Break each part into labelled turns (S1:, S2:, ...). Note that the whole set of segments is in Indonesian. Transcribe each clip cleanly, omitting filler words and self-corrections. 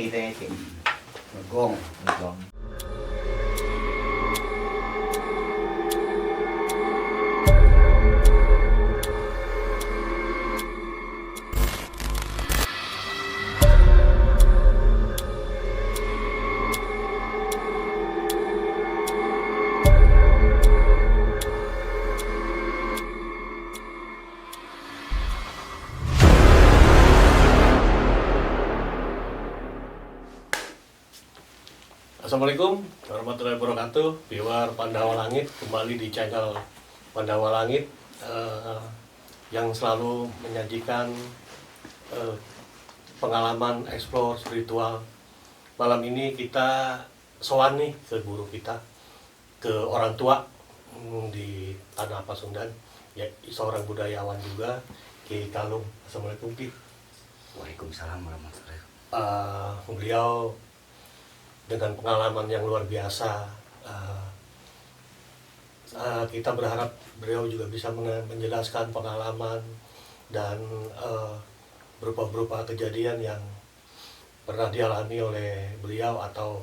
S1: gitu ya, Cik.
S2: Ngegong.
S3: Assalamualaikum warahmatullahi wabarakatuh. Viewer Pandawa Langit, kembali di channel Pandawa Langit yang selalu menyajikan pengalaman explore spiritual. Malam ini kita sowan nih ke guru kita, ke orang tua di Tanah Pasundan, ya seorang budayawan juga, Ki Kalung. Assalamualaikum Ki.
S2: Waalaikumsalam warahmatullahi wabarakatuh.
S3: Beliau dengan pengalaman yang luar biasa, kita berharap beliau juga bisa menjelaskan pengalaman dan berupa kejadian yang pernah dialami oleh beliau atau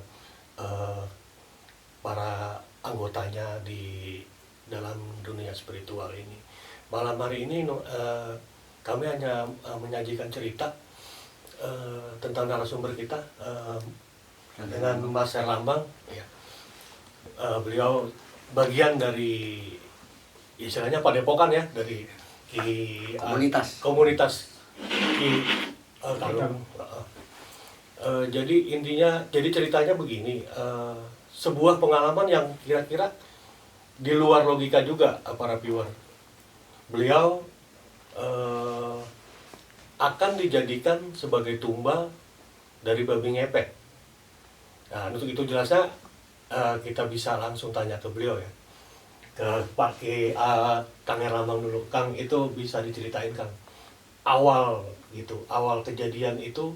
S3: para anggotanya di dalam dunia spiritual ini. Malam hari ini kami hanya menyajikan cerita tentang narasumber kita, dengan Mas Herlambang, ya. Beliau bagian dari istilahnya padepokan ya, dari komunitas Ki Kalung. Jadi intinya, jadi ceritanya begini, sebuah pengalaman yang kira-kira di luar logika juga para viewer. Beliau akan dijadikan sebagai tumbal dari babi ngepet. Nah, untuk itu jelasnya kita bisa langsung tanya ke beliau ya, ke Pak Ki Kang Herlambang dulu. Kang, itu bisa diceritain Kang, awal gitu, awal kejadian itu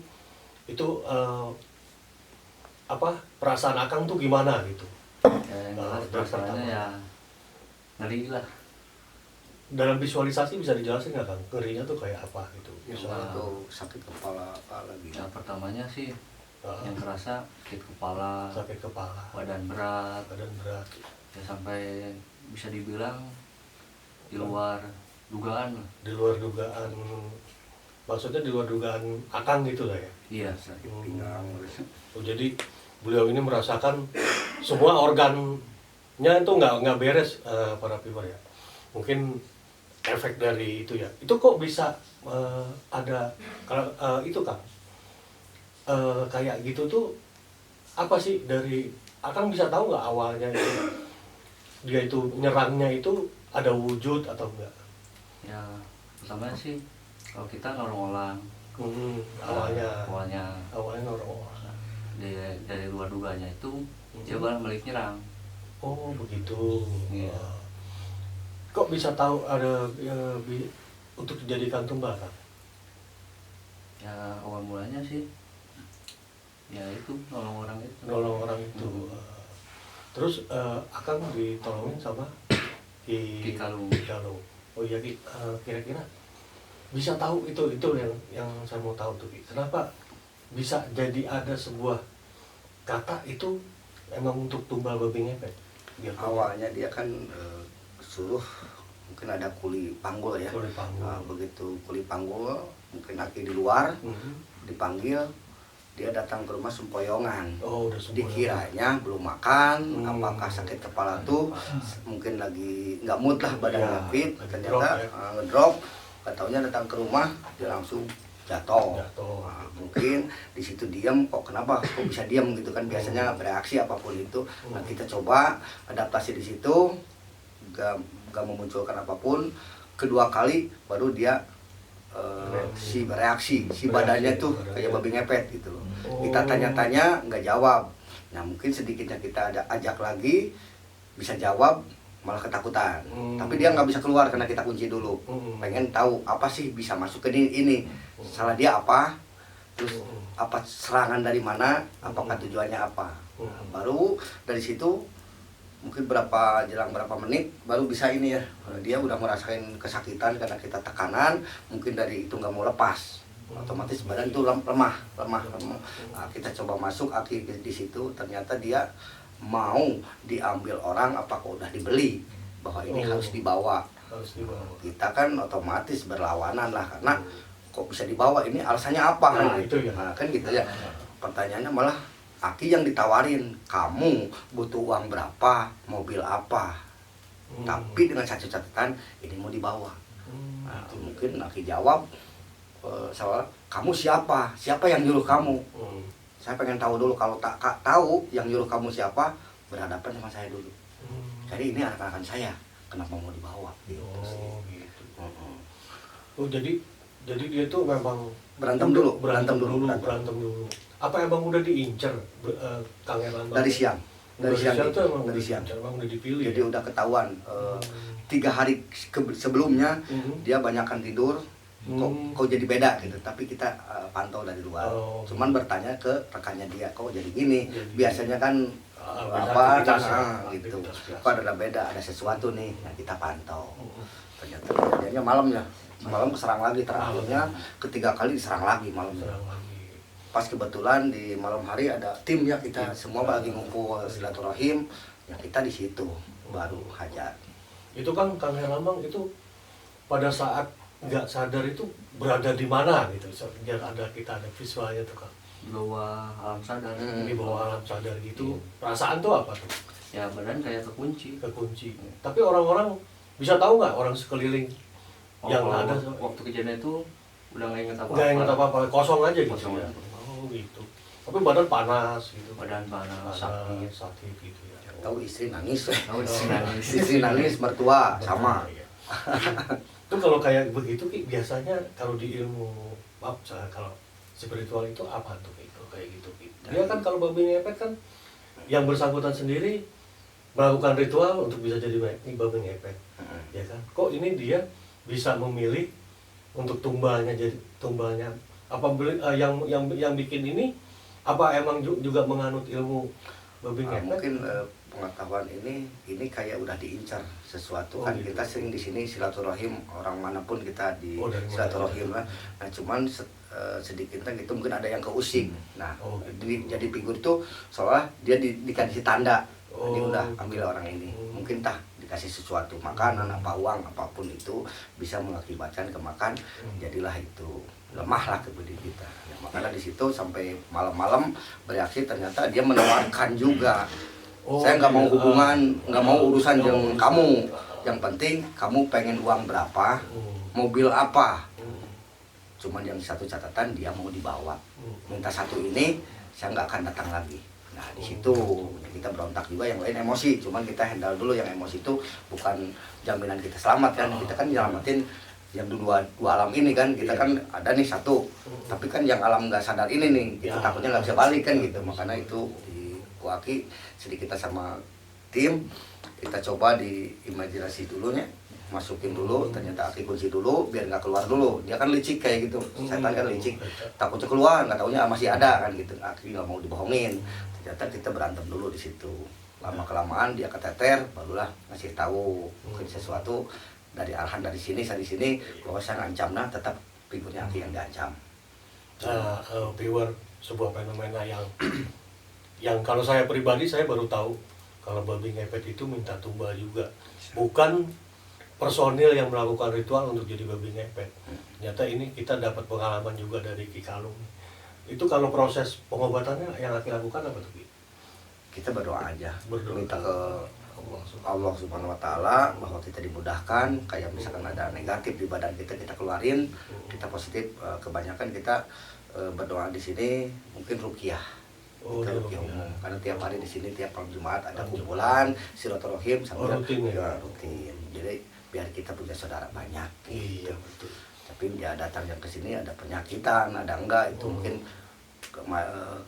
S3: apa perasaan Akang tuh gimana gitu?
S4: Perasaannya ya ngeri lah.
S3: Dalam visualisasi bisa dijelasin nggak Kang, ngerinya tuh kayak apa gitu?
S2: Misalnya tuh sakit kepala apa lagi?
S4: Yang pertamanya sih yang kerasa sakit kepala, badan berat, ya sampai bisa dibilang di luar dugaan.
S3: Di luar dugaan, maksudnya di luar dugaan Akang gitu lah ya?
S4: Iya,
S2: Sakit pinggang.
S3: Oh, jadi beliau ini merasakan semua organnya itu nggak beres, para viewer ya. Mungkin efek dari itu ya. Itu kok bisa ada kalau itu Kang? Kayak gitu tuh apa sih, dari Akang bisa tahu nggak awalnya itu dia itu nyerangnya itu ada wujud atau enggak?
S4: ya pertamanya sih kalau kita nolong-nolong
S3: Awalnya orang-orang.
S4: Dari luar dugaannya itu dia bakal balik nyerang.
S3: Oh begitu.
S4: Iya.
S3: Kok bisa tahu ada untuk dijadikan tumbal Kang?
S4: Ya awal mulanya sih ya itu nolong orang itu.
S3: Terus Akang ditolongin sama Ki
S4: Kalung.
S3: Oh iya Ki, kira-kira bisa tahu itu yang saya mau tahu tuh Ki. Kenapa bisa jadi ada sebuah kata itu emang untuk tumbal babi ngepet?
S2: Awalnya dia kan suruh mungkin ada kuli panggul ya.
S3: Kuli panggul.
S2: Nah, begitu kuli panggul mungkin Aki di luar dipanggil, dia datang ke rumah sempoyongan.
S3: Oh, udah sempoyongan.
S2: Dikiranya belum makan, apakah sakit kepala tuh mungkin lagi nggak mood lah, badannya fit, ternyata ngedrop. Gak taunya datang ke rumah dia langsung jatuh. Nah, mungkin di situ diam, kok kenapa kok bisa diam gitu kan, biasanya bereaksi apapun itu. Nah, kita coba adaptasi di situ, gak memunculkan apapun. Kedua kali baru dia bereaksi, badannya tuh kayak babi ngepet gitu loh. Kita tanya-tanya nggak jawab. Nah, mungkin sedikitnya kita ada ajak lagi, bisa jawab malah ketakutan. Tapi dia nggak bisa keluar karena kita kunci dulu. Pengen tahu apa sih bisa masuk ke ini, salah dia apa, terus apa serangan dari mana, apakah tujuannya apa. Nah, baru dari situ mungkin jelang berapa menit baru bisa ini ya, dia udah merasakan kesakitan karena kita tekanan, mungkin dari itu nggak mau lepas. otomatis badan itu lemah. Nah, kita coba masuk aki di situ, ternyata dia mau diambil orang, apakah udah dibeli bahwa ini harus dibawa. Kita kan otomatis berlawanan lah, karena kok bisa dibawa, ini alasannya apa kan?
S3: Itu ya.
S2: Nah, kan gitu ya. Pertanyaannya malah aki yang ditawarin, kamu butuh uang berapa, mobil apa, tapi dengan satu catatan, ini mau dibawa. Nah, mungkin aki jawab, soal kamu siapa yang nyuruh kamu. Saya pengen tahu dulu, kalau tak tahu yang nyuruh kamu siapa, berhadapan sama saya dulu. Jadi ini anak-anak saya, kenapa mau dibawa? Gitu sih.
S3: Gitu. Jadi dia tuh memang
S2: berantem dulu.
S3: Apa emang udah diincar Kang Erlambang?
S2: Dari siang. Dari siang.
S3: Emang udah dipilih.
S2: Jadi udah ketahuan. 3 hari sebelumnya dia banyakkan tidur. Kok jadi beda gitu, tapi kita pantau dari luar. Cuman bertanya ke rekannya dia, kok jadi gini. Biasanya kan gitu. Kok ada beda, ada sesuatu nih yang kita pantau. Ternyata kejadiannya malam keserang lagi, terakhirnya ketiga kali diserang lagi malamnya. Pas kebetulan di malam hari ada tim ya, kita semua lagi ngumpul silaturahim, ya kita di situ baru hajar.
S3: Itu kan Kang Herlambang itu pada saat nggak sadar itu berada di mana gitu, biar kita ada visualnya tuh Kang.
S4: Di bawah alam sadar.
S3: Di bawah alam sadar gitu. Perasaan tuh apa tuh?
S4: Ya badan kayak kekunci.
S3: Tapi orang-orang bisa tahu nggak, orang sekeliling yang ada
S4: waktu kejadian itu udah nggak inget apa-apa.
S3: Nggak inget apa-apa, kosong aja gitu.
S4: Kosong
S3: Ya.
S4: aja.
S3: Oh gitu. Tapi badan panas gitu.
S4: Badan panas,
S3: sakit gitu ya.
S2: Tahu istri nangis.
S4: Istri
S2: nangis, mertua sama.
S3: Ya. Itu kalau kayak begitu Ki, biasanya kalau di ilmu kalau spiritual itu apa tuh kayak gitu Ki? Dia kan kalau babi ngepet kan yang bersangkutan sendiri melakukan ritual untuk bisa jadi babi ngepet. Ya kan? Kok ini dia bisa memilih untuk tumbalnya apa yang bikin ini apa emang juga menganut ilmu babi ngepet?
S2: Mungkin pengetahuan ini kayak udah diincar sesuatu kan gitu. Kita sering di sini silaturahim, orang manapun kita di silaturahim lah. Nah cuman sedikitnya gitu mungkin ada yang keusik. Nah jadi figur itu seolah dia dikasih tanda, ini udah ambil orang ini, mungkin dikasih sesuatu, makanan apa uang apapun itu bisa mengakibatkan kemakan, jadilah itu lemah lah kemudian kita. Nah, makanya di situ sampai malam-malam bereaksi, ternyata dia menawarkan juga. Saya nggak mau hubungan, nggak mau urusan dengan kamu. Yang penting kamu pengen uang berapa, mobil apa. Cuman yang satu catatan, dia mau dibawa. Minta satu ini, saya nggak akan datang lagi. Nah di situ kita berontak juga, yang lain emosi. Cuman kita handle dulu yang emosi itu, bukan jaminan kita selamat kan. Kita kan nyelamatin yang dua alam ini kan. Kita kan ada nih satu, tapi kan yang alam nggak sadar ini nih, kita takutnya nggak bisa balik kan gitu. Makanya itu Waki sedikit sama tim kita coba di imajinasi dulunya, masukin dulu, ternyata Aki kunci dulu biar nggak keluar dulu. Dia kan licik kayak gitu, setan kan licik, takutnya keluar, nggak taunya masih ada kan gitu. Aki nggak mau dibohongin, ternyata kita berantem dulu di situ. Lama kelamaan dia keteter, barulah ngasih tahu mungkin sesuatu dari arahan dari sini bahwa saya ngancam, nah tetap figurnya Aki yang diancam.
S3: Viewer, sebuah fenomena yang kalau saya pribadi saya baru tahu kalau babi ngepet itu minta tumbal juga, bukan personil yang melakukan ritual untuk jadi babi ngepet. Ternyata ini kita dapat pengalaman juga dari Ki Kalung. Itu kalau proses pengobatannya yang Aki lakukan apa tuh Ki?
S2: Kita berdoa aja, minta ke Allah Subhanahu Wa Taala bahwa kita dimudahkan. Kayak misalkan ada negatif di badan kita keluarin, kita positif. Kebanyakan kita berdoa di sini mungkin ruqyah. Kita ruqyah umum, karena tiap hari di sini tiap malam Jumat ada kumpulan silaturahim sambil rutin. Jadi biar kita punya saudara banyak gitu.
S3: Iya, betul.
S2: Tapi dia datang yang ke sini ada penyakitan, ada enggak, itu mungkin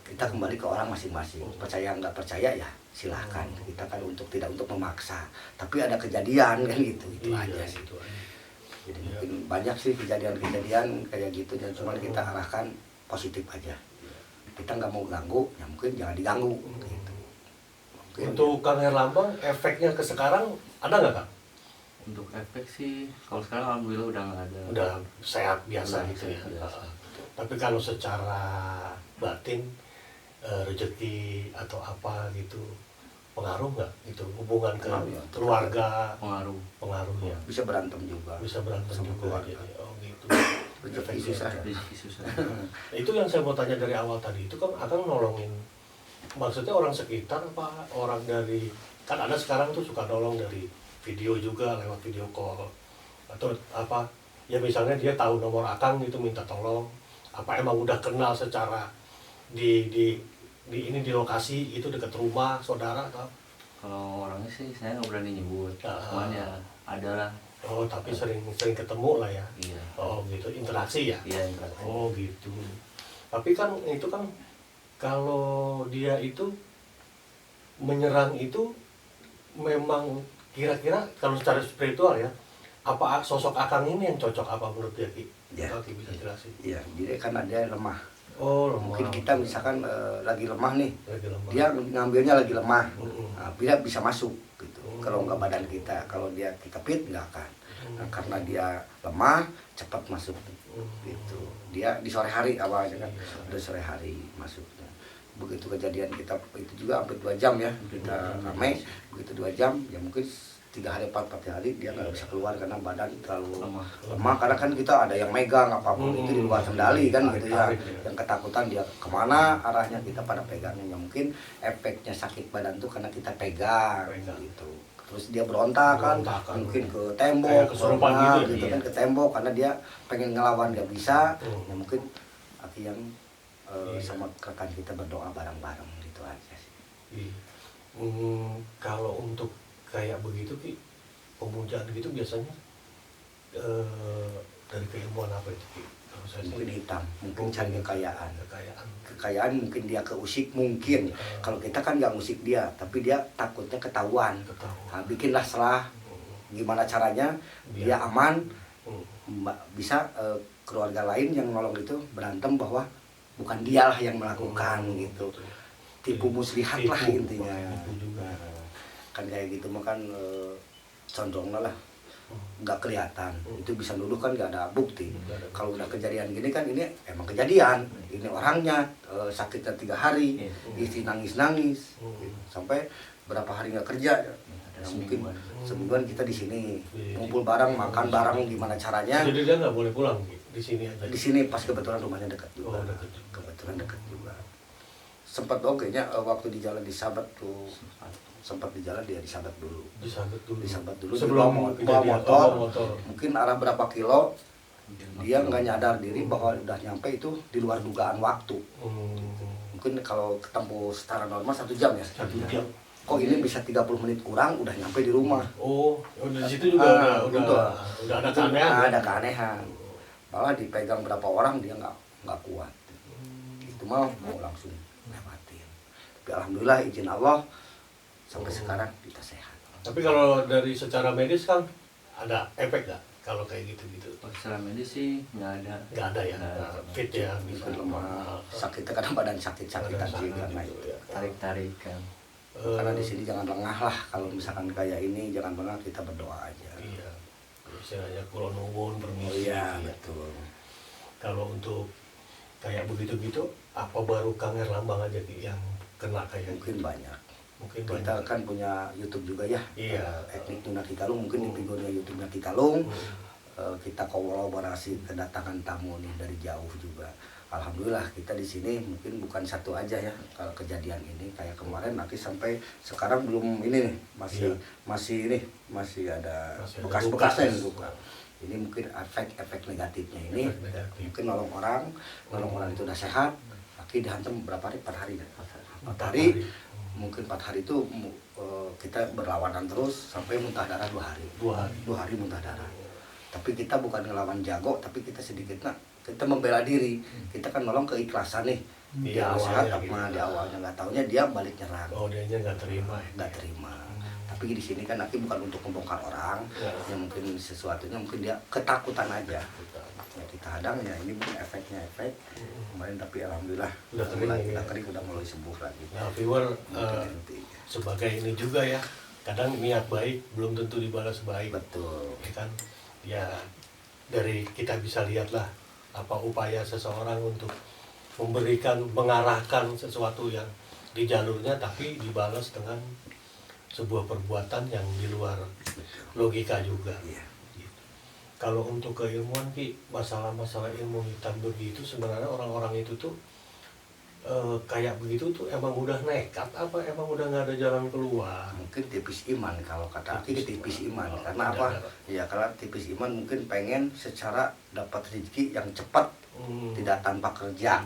S2: kita kembali ke orang masing-masing. Percaya enggak percaya ya silahkan. Kita kan tidak untuk memaksa. Tapi ada kejadian kan gitu, itu aja sih. Jadi mungkin banyak sih kejadian-kejadian kayak gitu, dan cuma kita arahkan positif aja. Kita nggak mau ganggu, ya mungkin jangan diganggu gitu.
S3: Untuk Kang Herlambang, efeknya ke sekarang ada nggak Kang?
S4: Untuk efek sih kalau sekarang alhamdulillah udah nggak ada.
S3: Udah sehat biasa
S4: Udah
S3: gitu ya.
S4: sehat biasa.
S3: Tapi kalau secara batin rezeki atau apa gitu pengaruh nggak itu hubungan ke
S2: Pengaruh, ya.
S3: keluarga,
S4: Pengaruh
S3: ya
S2: Bisa berantem juga.
S3: bisa berantem
S2: Sama
S3: juga
S2: keluarga.
S3: jadi oh gitu.
S2: Rezeki
S3: Efeknya.
S2: susah.
S4: rezeki susah.
S3: Nah, itu yang saya mau tanya dari awal tadi, itu kan akan nolongin, maksudnya orang sekitar apa orang dari, kan ada sekarang tuh suka nolong dari video juga lewat video call atau apa ya, misalnya dia tahu nomor akang gitu minta tolong, apa emang udah kenal secara di ini di lokasi itu dekat rumah saudara atau
S4: Kalau orangnya sih saya nggak berani nyebut,
S3: Ah.
S4: cuman ya ada lah.
S3: oh tapi sering ketemu lah ya.
S4: Iya.
S3: Oh gitu, interaksi ya.
S4: Iya interaksi.
S3: Oh gitu. Tapi kan itu kan kalau dia itu menyerang itu memang kira-kira kalau secara spiritual ya, apa sosok akang ini yang cocok apa menurut dia Ki?
S2: Ya.
S3: Ki bisa jelasin.
S2: Iya, jadi kan ada yang lemah.
S3: Oh lemah.
S2: Mungkin kita misalkan lagi lemah nih,
S3: lagi lemah.
S2: dia ngambilnya lagi lemah.
S3: Mm-mm.
S2: Nah, dia bisa masuk gitu.
S3: Mm.
S2: Kalau nggak badan kita, kalau dia kita fit nggak akan. Nah,
S3: Mm.
S2: karena dia lemah, cepat masuk
S3: Mm.
S2: gitu. Dia di sore hari awalnya kan,
S3: Iya.
S2: udah sore hari masuknya. Begitu kejadian kita itu juga hampir 2 jam ya, kita ramai. Begitu 2 jam, ya mungkin 3 hari 4 hari dia nggak bisa keluar karena badan terlalu lemah. Karena kan kita ada yang megang apapun itu di luar kendali kan gitu ya.
S3: Tarik, ya.
S2: Yang ketakutan dia kemana arahnya kita pada pegangnya. Ya mungkin efeknya sakit badan tuh karena kita pegang gitu. Terus dia berontak kan,
S3: Berontakan.
S2: mungkin ke
S3: Kayak
S2: tembok,
S3: kesurupan
S2: berontak
S3: gitu,
S2: gitu
S3: iya.
S2: kan, ke tembok karena dia pengen ngelawan nggak bisa.
S3: Hmm.
S2: Ya mungkin Aki yang
S3: Iya.
S2: sama rekan kita berdoa bareng-bareng gitu aja sih.
S3: Iya. Kalau untuk kayak begitu Ki, pemujaan gitu biasanya dari keilmuan apa itu Ki? Kalau saya
S2: Mungkin
S3: sih
S2: hitam, mungkin cari kekayaan.
S3: kekayaan
S2: Mungkin dia keusik, mungkin. Kalau kita kan nggak ngusik dia, tapi dia takutnya ketahuan.
S3: ketahuan.
S2: Nah, bikinlah selah, gimana caranya dia aman, bisa keluarga lain yang nolong itu berantem bahwa bukan dialah yang melakukan gitu. Tipu muslihat lah
S3: Tipu,
S2: intinya.
S3: tipu juga.
S2: Nah, kan kayak gitu mah kan condongnya lah nggak kelihatan. Itu bisa nuduh kan nggak ada bukti.
S3: Nggak ada.
S2: Kalau udah kejadian gini kan ini emang kejadian, ini orangnya sakitnya 3 hari,
S4: Iya.
S2: istri nangis sampai berapa hari nggak kerja. Ya, mungkin semingguan kita di sini
S3: Iya.
S2: ngumpul bareng, makan bareng, gimana caranya.
S3: Jadi dia nggak boleh pulang Ki, di sini aja.
S2: Di sini pas kebetulan rumahnya dekat juga.
S3: Oh, dekat juga.
S2: Kebetulan dekat juga. Sempat kayaknya waktu di jalan di Sabat tuh, sempat di jalan dia disabat dulu.
S3: Disambut dulu.
S2: Disambut dulu,
S3: Sebelum
S2: bawa
S3: kejadian.
S2: motor.
S3: Oh, motor.
S2: Mungkin arah berapa kilo dia nggak nyadar diri bahwa udah nyampe itu di luar dugaan waktu. Mungkin kalau ketemu secara normal 1 jam ya.
S3: 1 jam.
S2: Kok ini bisa 30 menit kurang udah nyampe di rumah.
S3: Oh, di situ juga udah ada keanehan.
S2: Ada keanehan. Malah dipegang berapa orang dia nggak kuat. Itu mah mau langsung lewatin. Tapi alhamdulillah izin Allah sampai sekarang kita sehat.
S3: Tapi kalau dari secara medis kan ada efek nggak kalau kayak gitu-gitu?
S4: Kalau secara medis sih nggak ada.
S3: Nggak ada ya,
S4: Nggak ada.
S3: fit ya, bisa
S2: Lemah, sakitnya kadang badan sakit-sakitan sih karena itu.
S3: ya.
S4: Tarik-tarikan.
S2: Karena di sini jangan lengah lah, kalau misalkan kayak ini jangan lengah, kita berdoa aja.
S3: Iya, istilahnya kulon nuwun
S2: Oh
S3: permisi.
S2: iya
S3: ya.
S2: betul.
S3: Kalau untuk kayak begitu-gitu, apa baru Kang Erlambang aja Ki, yang kena kayak
S2: Mungkin
S3: gitu?
S2: banyak.
S3: Mungkin
S2: Kita
S3: banyak.
S2: kan punya YouTube juga ya.
S3: Iya.
S2: Etnik Tuna Kitalung, mungkin di videonya YouTube-nya Kitalung.
S3: Hmm.
S2: Kita kolaborasi kedatangan tamu nih dari jauh juga. Alhamdulillah kita di sini mungkin bukan satu aja ya kalau kejadian ini kayak kemarin nanti sampai sekarang belum ini nih masih
S3: Iya.
S2: masih ada
S3: Masih ada
S2: bekas-bekasnya yang
S3: luka.
S2: luka. Ini mungkin efek negatifnya ini.
S3: Efek negatif.
S2: Mungkin nolong orang itu udah sehat, tapi dihantam berapa hari? 4 hari kan? 4
S3: 4
S2: hari.
S3: hari.
S2: Mungkin 4 hari itu kita berlawanan terus sampai muntah darah 2 hari.
S3: 2 hari.
S2: 2 hari muntah darah. Tapi kita bukan ngelawan jago, tapi kita sedikit kita membela diri. Kita kan nolong keikhlasan nih.
S3: Di
S2: Dia sehat,
S3: awalnya gitu.
S2: di awalnya nggak taunya dia balik nyerang,
S3: Oh, dianya nggak terima ya?
S2: nggak terima. Tapi di sini kan Aki bukan untuk membongkar orang,
S3: Ya.
S2: yang mungkin sesuatunya mungkin dia ketakutan aja. Ya kita hadang ya, ini mungkin efek. Kemarin tapi alhamdulillah
S3: Udah kering,
S2: udah
S3: ya.
S2: kering, udah mulai sembuh lagi.
S3: Nah, viewer
S2: Mungkin nanti.
S3: sebagai ini juga ya, kadang niat baik belum tentu dibalas baik.
S2: Betul.
S3: Ya kan, ya dari kita bisa lihatlah apa upaya seseorang untuk mengarahkan sesuatu yang di jalurnya, tapi dibalas dengan sebuah perbuatan yang di luar logika juga.
S2: Iya.
S3: Gitu. Kalau untuk keilmuan Ki, masalah-masalah ilmu hitam begitu sebenarnya orang-orang itu tuh kayak begitu tuh emang udah nekat apa emang udah nggak ada jalan keluar?
S2: Mungkin tipis iman, kalau kata Aki tipis iman.
S3: Oh,
S2: Karena apa? Ya karena tipis iman mungkin pengen secara dapat rezeki yang cepat, tidak tanpa kerja.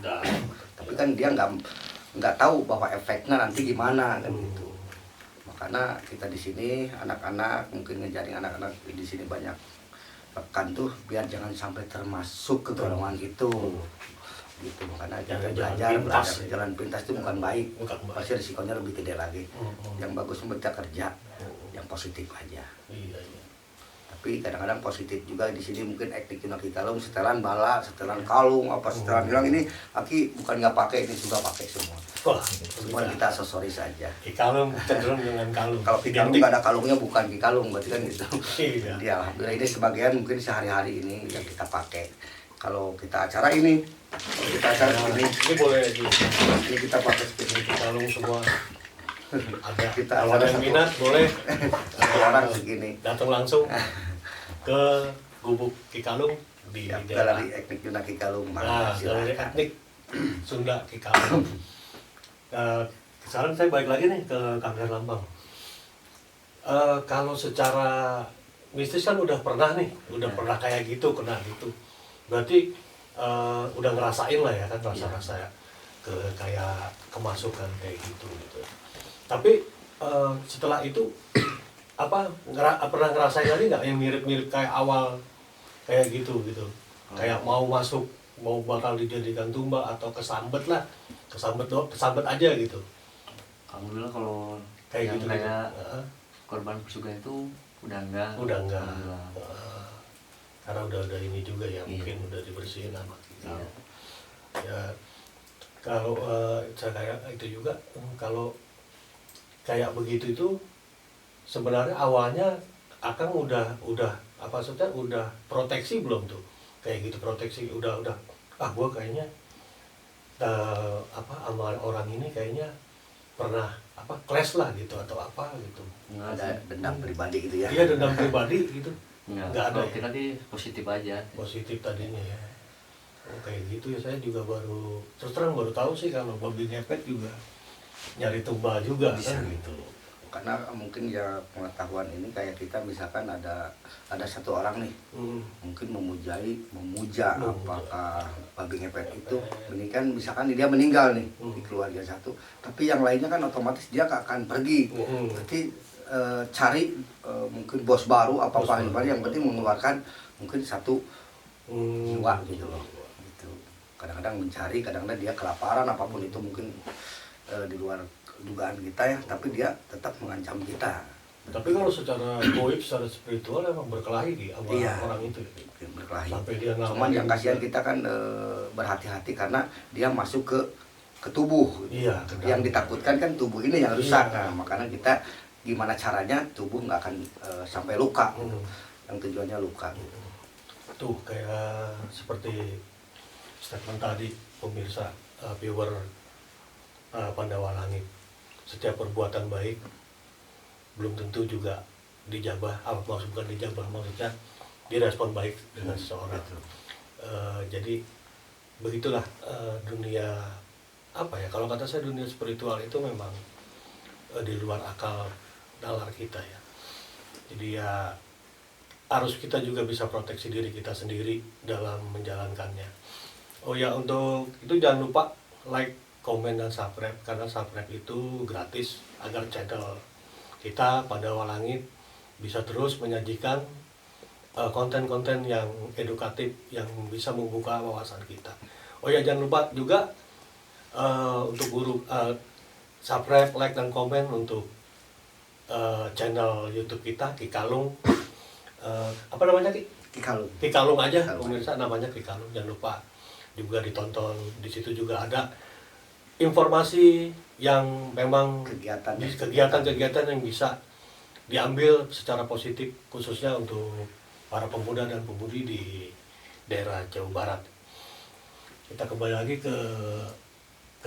S2: Tapi kan dia nggak tahu bahwa efeknya nanti gimana kan gitu. Makanya kita di sini anak-anak mungkin ngejaring anak-anak di sini banyak rekan tuh biar jangan sampai termasuk ke golongan itu. Gitu, makanya kita belajar jalan pintas itu bukan baik, pasti risikonya lebih gede lagi. Yang bagus kita kerja, yang positif aja.
S3: Iya.
S2: Tapi kadang-kadang positif juga di sini mungkin eknik Aki Kalung, setelan bala, setelan kalung, apa setelan bilang ini Aki bukan nggak pakai, ini juga pakai semua.
S3: Wah,
S2: Semua kita aksesoris saja.
S3: Ki Kalung cenderung dengan kalung.
S2: Kalau Ki Kalung nggak ada kalungnya bukan Ki Kalung, berarti kan gitu.
S3: Iya.
S2: Jadi alhamdulillah ini sebagian mungkin sehari-hari ini yang kita pakai. Kalau kita acara ini,
S3: ini boleh
S2: ini kita pakai seperti
S3: Ki Kalung semua. Ada
S2: Kita
S3: kalau
S2: ada
S3: yang
S2: satu-
S3: minat boleh
S2: satu orang segini.
S3: datang langsung ke gubuk Ki Kalung di
S2: Ya,
S3: daerah
S2: Galeri Etnik Yuna Ki Kalung.
S3: Galeri Etnik Sunda Ki Kalung. Sekarang saya balik lagi nih ke Kang Herlambang. Kalau secara mistis kan udah pernah nih, udah pernah kayak gitu, kena gitu. Berarti udah ngerasain lah ya kan rasa-rasa ya, kayak kemasukan kayak gitu. Tapi setelah itu pernah ngerasain lagi nggak yang mirip-mirip kayak awal kayak gitu? Kayak mau masuk, mau bakal dijadikan tumbal atau kesambet aja gitu.
S4: Alhamdulillah kalau
S3: Kayak
S4: yang
S3: gitu.
S4: kayak korban pesugihan itu udah enggak. Alhamdulillah.
S3: Karena udah ini juga ya,
S4: Iya.
S3: mungkin udah dibersihin sama kita.
S4: Iya.
S3: Ya kalau saya kayak itu juga, kalau kayak begitu itu sebenarnya awalnya Akang udah proteksi belum tuh? Kayak gitu proteksi udah gua kayaknya sama orang ini kayaknya pernah clash lah gitu atau apa gitu.
S4: Enggak
S2: Ada
S4: sih.
S2: dendam pribadi gitu ya.
S3: Iya, dendam pribadi gitu. Nggak ada
S4: Kalau
S3: ya?
S4: kita di positif aja.
S3: Positif tadinya ya. Kayak gitu ya, saya juga terus terang baru tahu sih kalau babi ngepet juga nyari tumbal juga
S2: Bisa.
S3: kan gitu.
S2: Karena mungkin ya pengetahuan ini kayak kita misalkan ada satu orang nih mungkin memuja apakah babi ngepet itu, ini kan misalkan dia meninggal nih di keluarga satu, tapi yang lainnya kan otomatis dia akan pergi. Berarti cari mungkin bos baru apa yang penting mengeluarkan mungkin satu jiwa gitu loh. Gitu. Kadang-kadang mencari, kadang-kadang dia kelaparan apapun itu mungkin di luar dugaan kita ya, tapi dia tetap mengancam kita.
S3: Tapi kalau secara goib, secara spiritual emang berkelahi sama
S2: Iya.
S3: orang itu.
S2: Berkelahi.
S3: Sampai dia
S2: Cuman yang kasihan kita kan berhati-hati karena dia masuk ke tubuh.
S3: Iya.
S2: Yang ditakutkan kan tubuh ini yang rusak.
S3: Iya.
S2: Nah, makanya kita gimana caranya tubuh nggak akan sampai luka. Yang tujuannya luka.
S3: Tuh kayak seperti statement tadi pemirsa viewer Pandawa Langit. Setiap perbuatan baik belum tentu juga dijabah, bukan dijabah, maksudnya direspon baik dengan seseorang. Jadi begitulah dunia kalau kata saya dunia spiritual itu memang di luar akal nalar kita ya. Jadi ya harus kita juga bisa proteksi diri kita sendiri dalam menjalankannya. Oh ya, untuk itu jangan lupa like, komen, dan subscribe, karena subscribe itu gratis agar channel kita Pandawa Langit bisa terus menyajikan konten-konten yang edukatif yang bisa membuka wawasan kita. Oh ya, jangan lupa juga untuk guru subscribe, like, dan komen untuk channel YouTube kita Ki Kalung. Apa namanya Ki?
S2: Ki Kalung.
S3: Ki Kalung aja,
S2: Kalung.
S3: pemirsa, namanya Ki Kalung. Jangan lupa juga ditonton. Di situ juga ada informasi yang memang
S2: Kegiatan
S3: kegiatan yang bisa diambil secara positif khususnya untuk para pemuda dan pemudi di daerah Jawa Barat. Kita kembali lagi ke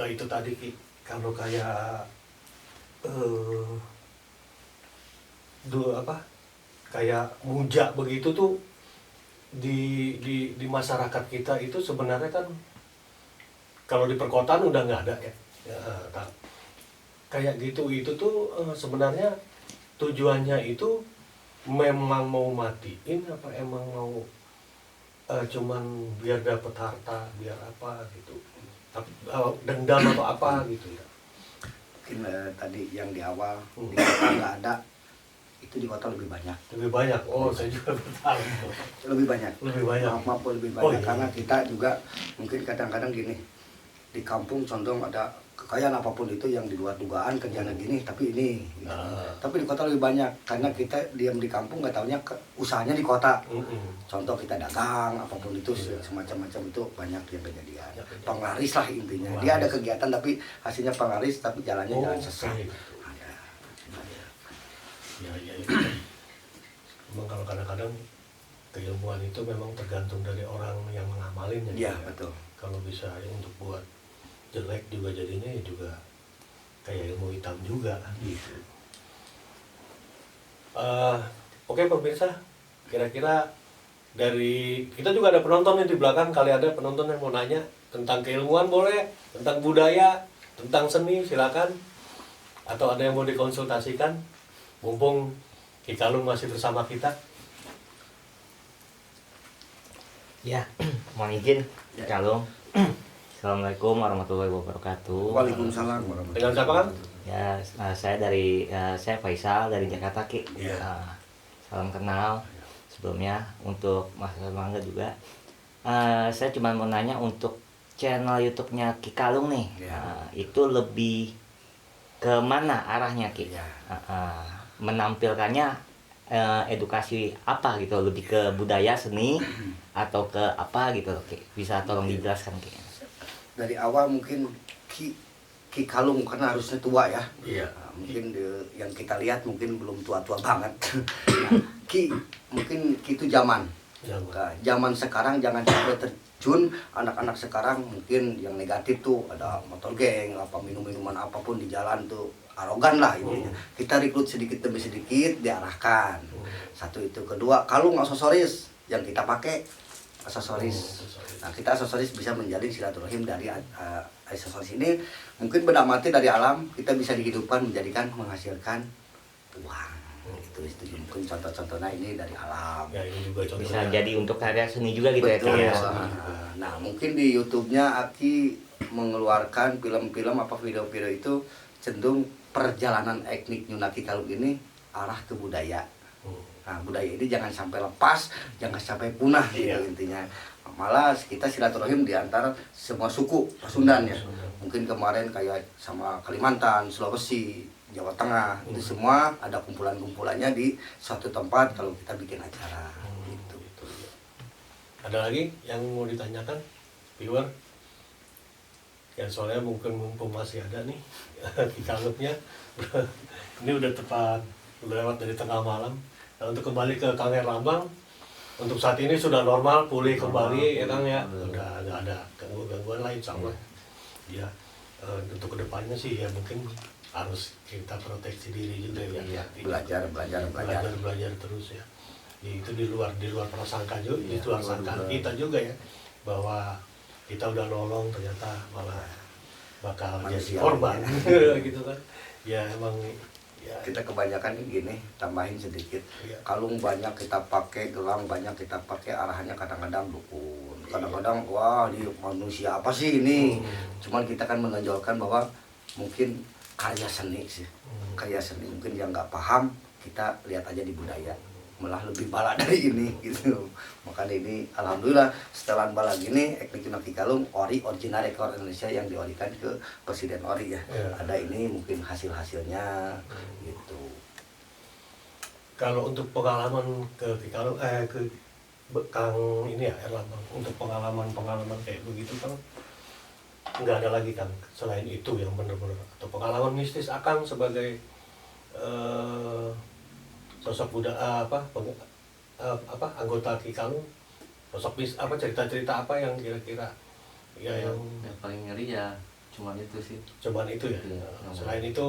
S3: itu tadi Ki. Kalau kayak kayak muja begitu tuh di masyarakat kita itu sebenarnya kan kalau di perkotaan udah nggak ada ya. Kayak gitu itu tuh sebenarnya tujuannya itu memang mau matiin apa emang mau cuman biar dapat harta, biar apa gitu. Tapi dendam atau apa gitu ya.
S2: Mungkin tadi yang di awal di kota nggak ada, itu di kota lebih banyak.
S3: Lebih banyak. Oh, saya juga tahu.
S2: Lebih banyak.
S3: Lebih banyak.
S2: Maaf lebih banyak.
S3: Oh, iya.
S2: Karena kita juga mungkin kadang-kadang gini, di kampung condong ada kekayaan apapun itu yang di luar dugaan kerjanya gini, tapi ini gitu. Tapi di kota lebih banyak karena kita diam di kampung nggak taunya usahanya di kota. Contoh kita dagang apapun itu semacam-macam itu banyak yang kejadian. Penglaris lah intinya. Dia ada kegiatan tapi hasilnya penglaris tapi jalannya jalan sesat. Ada.
S3: Ya. Memang kalau kadang-kadang keilmuan itu memang tergantung dari orang yang mengamalinya.
S2: Iya, betul.
S3: Kalau bisa untuk buat jelek juga jadinya ya juga kayak ilmu hitam juga gitu. Oke pemirsa, kira-kira dari kita juga ada penonton nih di belakang, kali ada penonton yang mau nanya tentang keilmuan boleh, tentang budaya, tentang seni silakan, atau ada yang mau dikonsultasikan, mumpung Ki Kalung masih bersama kita.
S1: Ya, mohon izin Ki Kalung. Assalamualaikum warahmatullahi wabarakatuh.
S2: Waalaikumsalam warahmatullahi
S3: Dengan siapa kan?
S1: Ya, saya Faisal dari Jakarta Ki. Salam kenal sebelumnya untuk Mas Mangga juga. Saya cuma mau nanya untuk channel YouTube-nya Ki Kalung nih. Itu lebih ke mana arahnya Ki? Menampilkannya edukasi apa gitu, lebih ke budaya seni atau ke apa gitu Ki? Bisa tolong dijelaskan Ki?
S2: Dari awal mungkin Ki Kalung karena harusnya tua ya.
S3: Iya.
S2: Mungkin yang kita lihat mungkin belum tua-tua banget. Nah, Ki mungkin Ki itu zaman. Zaman sekarang jangan sampai terjun anak-anak sekarang mungkin yang negatif tuh ada motor geng, apa minum-minuman apapun di jalan tuh arogan lah intinya. Kita rekrut sedikit demi sedikit diarahkan. Satu itu, kedua kalung aksesoris yang kita pakai aksesoris. Nah, kita aksesoris bisa menjalin silaturahim dari aksesoris ini. Mungkin benda mati dari alam kita bisa dihidupkan menjadikan menghasilkan uang. Itu mungkin contoh-contohnya ini dari alam.
S3: Ya, ini juga contohnya.
S1: Bisa jadi untuk karya seni juga gitu.
S2: Betul,
S1: ya.
S2: Nah, mungkin di YouTube-nya Aki mengeluarkan film-film apa video-video itu cenderung perjalanan etnik Nyuna Ki Kalung ini arah ke budaya. Nah, budaya ini jangan sampai lepas, jangan sampai punah gitu intinya. Malah kita silaturahim di antara semua suku Pasundan ya. Mungkin kemarin kayak sama Kalimantan, Sulawesi, Jawa Tengah, itu semua ada kumpulan-kumpulannya di suatu tempat kalau kita bikin acara gitu.
S3: Ada lagi yang mau ditanyakan viewer? Ya soalnya mungkin mumpung masih ada nih Ki Kalungnya. Ini udah tepat, udah lewat dari tengah malam. Nah, untuk kembali ke Kang Herlambang, untuk saat ini sudah normal, pulih kembali ya Kang ya. Udah nggak ada gangguan lain sama. Ya, untuk kedepannya sih ya mungkin harus kita proteksi diri juga ya. Belajar terus ya. Itu di luar prasangka juga, di luar sangkaan kita juga ya, bahwa kita udah nolong ternyata malah bakal jadi korban gitu kan. Ya emang ya,
S2: kita kebanyakan gini, tambahin sedikit. Kalung banyak kita pakai, gelang banyak kita pakai, arahannya kadang-kadang dukun. Kadang-kadang wah di manusia apa sih ini? Cuman kita kan menonjolkan bahwa mungkin karya seni sih. Karya seni mungkin yang nggak paham, kita lihat aja di budaya. Malah lebih bala dari ini gitu. Makanya ini alhamdulillah setelan bala gini etnik Nyuna Ki Kalung ori original rekor Indonesia yang diorikan ke Presiden Ori ya. Ada ini mungkin hasil-hasilnya gitu.
S3: Kalau untuk pengalaman ke Ki Kalung ke Kang ini ya Herlambang, untuk pengalaman kayak begitu kan nggak ada lagi kan selain itu yang benar-benar, atau pengalaman mistis Akang sebagai sosok anggota Ki Kalung, sosok cerita-cerita apa yang kira-kira ya yang
S4: paling ngeri ya cuman itu sih.
S3: Cuman itu ya.
S4: Iya,
S3: Selain itu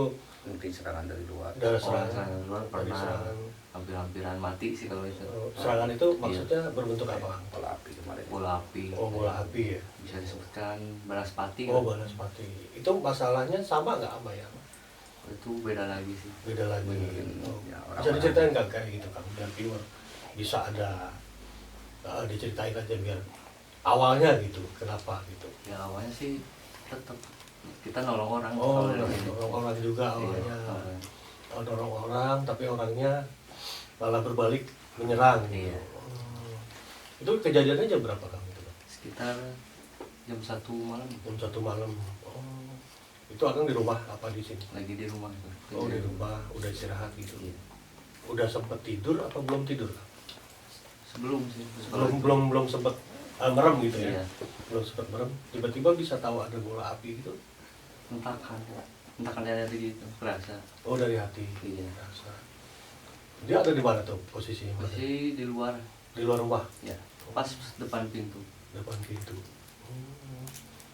S2: mungkin serangan dari luar.
S3: dari
S4: serangan luar
S3: dari
S4: pernah
S3: serangan.
S4: hampir-hampiran mati sih kalau itu.
S3: Serangan itu maksudnya berbentuk apa?
S2: Bola api kemarin.
S4: Bola api.
S3: Oh, bola api ya.
S4: Bisa disebutkan balaspati.
S3: Oh, balaspati. Itu masalahnya sama nggak sama ya?
S4: Itu beda lagi sih.
S3: Beda lagi.
S2: Mungkin,
S3: Oh.
S2: ya,
S3: Bisa
S2: orang-orang-
S3: diceritain nggak kayak gitu kan? Biar viewer bisa ada diceritain aja biar awalnya gitu, kenapa gitu.
S4: Ya awalnya sih tetap kita nolong orang.
S3: Oh,
S4: kalau dari sini.
S3: nolong orang juga
S4: Iya,
S3: awalnya.
S4: awalnya.
S3: Oh, nolong orang, tapi orangnya malah berbalik menyerang.
S4: Iya.
S3: Oh. Itu kejadiannya jam berapa kamu itu?
S4: Sekitar jam 1 malam
S3: Jam 1 malam. Oh. Itu Akang di rumah apa di sini?
S4: lagi di rumah.
S3: Oh, di rumah udah istirahat gitu.
S4: Iya.
S3: Udah sempet tidur apa belum tidur?
S4: Sebelum sih.
S3: Belum sempet merem gitu ya.
S4: Iya.
S3: Belum sempet merem. Tiba-tiba bisa tahu ada bola api gitu.
S4: Hentakan dari gitu kerasa.
S3: Oh, dari hati.
S4: Iya.
S3: Rasa. Dia ada di mana tuh posisinya?
S4: Masih di luar.
S3: Di luar rumah,
S4: Ya. Pas depan pintu.
S3: depan pintu.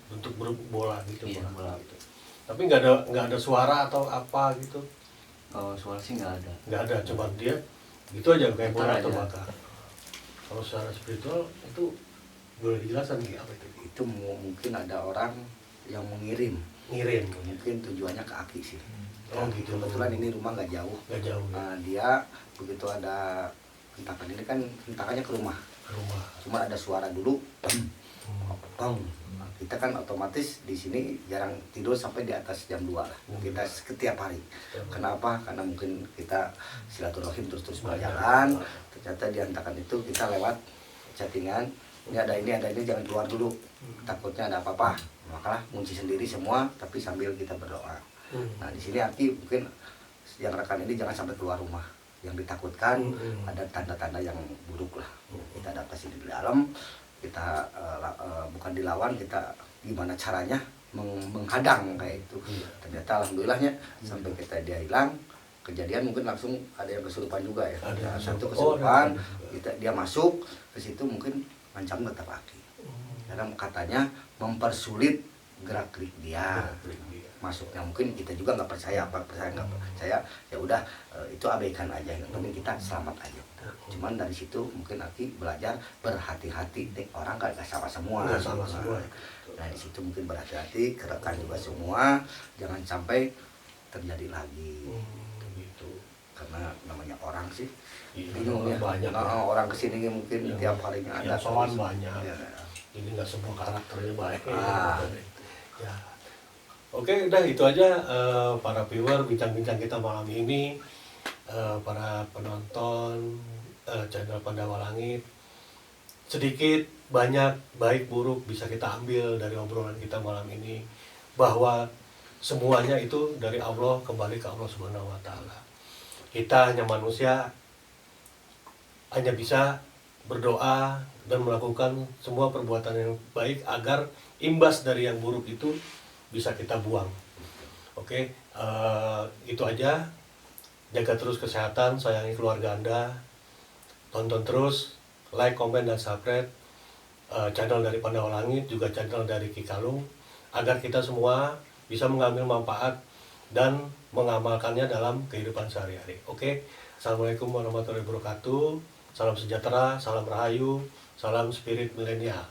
S3: Bentuk bola gitu.
S4: Iya, bola.
S3: gitu. Tapi nggak ada suara atau apa gitu.
S4: Kalau suara sih nggak ada.
S3: Nggak ada, cuma dia gitu aja kayak bola
S4: Getar
S3: atau
S4: aja.
S3: bakar. Kalau secara spiritual itu boleh dijelasin nggak apa itu?
S2: Itu mungkin ada orang yang mengirim.
S3: Ngirim.
S2: Mungkin tujuannya ke Aki sih.
S3: Oh, gitu.
S2: Kebetulan ini rumah nggak jauh.
S3: Nggak jauh ya,
S2: Nah, dia begitu ada hentakan ini kan hentakannya ke rumah.
S3: ke rumah.
S2: Cuma ada suara dulu, bang. Nah, kita kan otomatis di sini jarang tidur sampai di atas jam 2 lah. Kita setiap hari. Kenapa? Karena mungkin kita silaturahim terus berjalan. Ternyata di hentakan itu kita lewat chattingan. Ini ada ini, jangan keluar dulu. Takutnya ada apa-apa. Maka kunci sendiri semua, tapi sambil kita berdoa. Nah, di sini Aki mungkin yang rekan ini jangan sampai keluar rumah. Yang ditakutkan ada tanda-tanda yang buruk lah. Kita adaptasi di dalam, kita bukan dilawan, kita gimana caranya menghadang kayak itu. Ternyata alhamdulillahnya sampai dia hilang, kejadian mungkin langsung ada yang kesurupan juga ya.
S3: Ada
S2: Satu
S3: kesurupan.
S2: kesurupan, dia masuk ke situ mungkin ngancam tetap Aki. Karena katanya mempersulit gerak-gerik dia. Masuknya mungkin kita juga nggak percaya nggak percaya, ya udah itu abaikan aja, yang penting kita selamat aja. Cuman dari situ mungkin Aki belajar berhati-hati, orang kan nggak sama semua.
S3: Nggak sama semua.
S2: Nah di situ mungkin berhati-hati, kerekan juga semua, jangan sampai terjadi lagi.
S3: Gitu.
S2: Karena namanya orang sih
S3: Iya,
S2: bingung ya.
S3: banyak ya.
S2: Orang kesini mungkin
S3: Yang-
S2: tiap harinya ada
S3: yang sowan banyak.
S2: Ya.
S3: Jadi nggak semua karakternya baik.
S2: Ah.
S3: Ya. Oke, udah itu aja para viewer bincang-bincang kita malam ini, para penonton channel Pandawa Langit. Sedikit banyak baik buruk bisa kita ambil dari obrolan kita malam ini, bahwa semuanya itu dari Allah, kembali ke Allah Subhanahu wa taala. Kita hanya manusia, hanya bisa berdoa dan melakukan semua perbuatan yang baik agar imbas dari yang buruk itu bisa kita buang. Oke, itu aja. Jaga terus kesehatan, sayangi keluarga Anda. Tonton terus, like, komen, dan subscribe channel dari Pandawa Langit, juga channel dari Ki Kalung, agar kita semua bisa mengambil manfaat dan mengamalkannya dalam kehidupan sehari-hari. Oke, Assalamualaikum warahmatullahi wabarakatuh. Salam sejahtera, salam rahayu, salam spirit milenial.